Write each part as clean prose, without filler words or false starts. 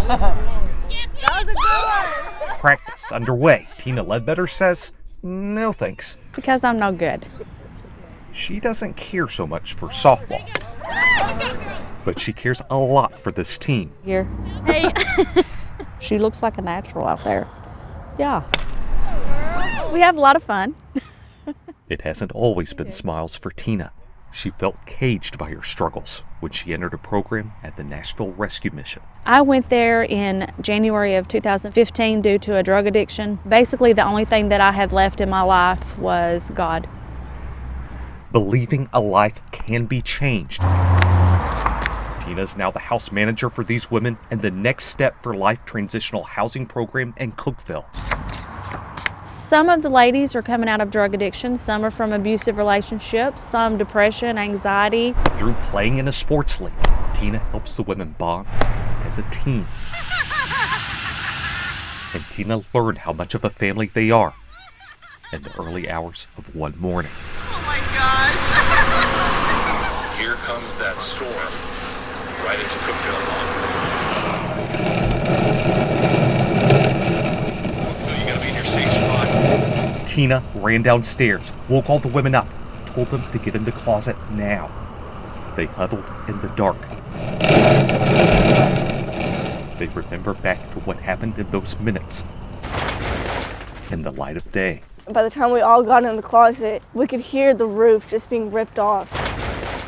That was a good one. Practice underway. Tina Ledbetter says, no thanks. Because I'm no good. She doesn't care so much for softball, but she cares a lot for this team. Here. Hey. She looks like a natural out there. Yeah. We have a lot of fun. It hasn't always been smiles for Tina. She felt caged by her struggles when she entered a program at the Nashville Rescue Mission. I went there in January of 2015 due to a drug addiction. Basically, the only thing that I had left in my life was God. Believing a life can be changed. Tina is now the house manager for these women and the Next Step for Life transitional housing program in Cookeville. Some of the ladies are coming out of drug addiction, some are from abusive relationships, some depression, anxiety. Through playing in a sports league, Tina helps the women bond as a team. And Tina learned how much of a family they are in the early hours of one morning. Oh my gosh! Here comes that storm right into Cookeville. Safe spot. Tina ran downstairs, woke all the women up, told them to get in the closet now. They huddled in the dark. They remember back to what happened in those minutes in the light of day. By the time we all got in the closet, we could hear the roof just being ripped off.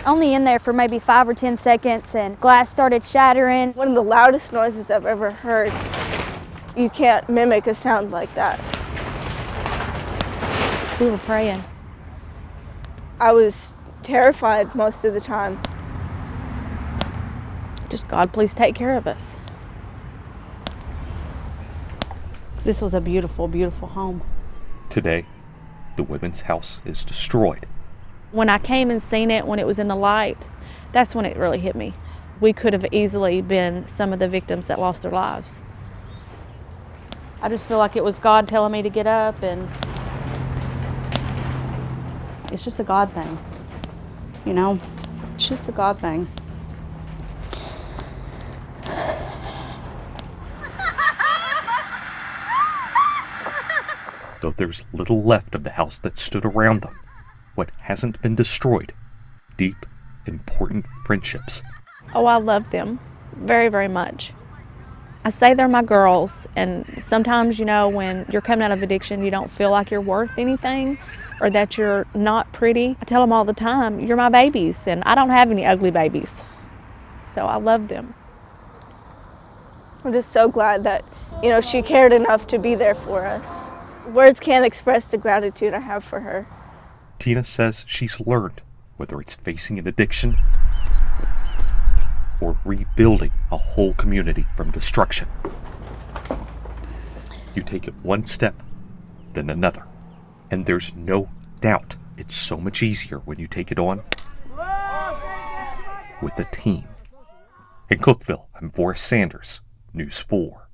Only in there for maybe 5 or 10 seconds and glass started shattering. One of the loudest noises I've ever heard. You can't mimic a sound like that. We were praying. I was terrified most of the time. Just, God, please take care of us. This was a beautiful, beautiful home. Today, the women's house is destroyed. When I came and seen it, when it was in the light, that's when it really hit me. We could have easily been some of the victims that lost their lives. I just feel like it was God telling me to get up, and it's just a God thing, you know? It's just a God thing. Though there's little left of the house that stood around them, what hasn't been destroyed, deep, important friendships. Oh, I love them very, very much. I say they're my girls, and sometimes, you know, when you're coming out of addiction, you don't feel like you're worth anything or that you're not pretty. I tell them all the time, you're my babies, and I don't have any ugly babies. So I love them. I'm just so glad that, you know, she cared enough to be there for us. Words can't express the gratitude I have for her. Tina says she's learned, whether it's facing an addiction or rebuilding a whole community from destruction. You take it one step, then another. And there's no doubt it's so much easier when you take it on with a team. In Cookeville, I'm Forrest Sanders, News 4.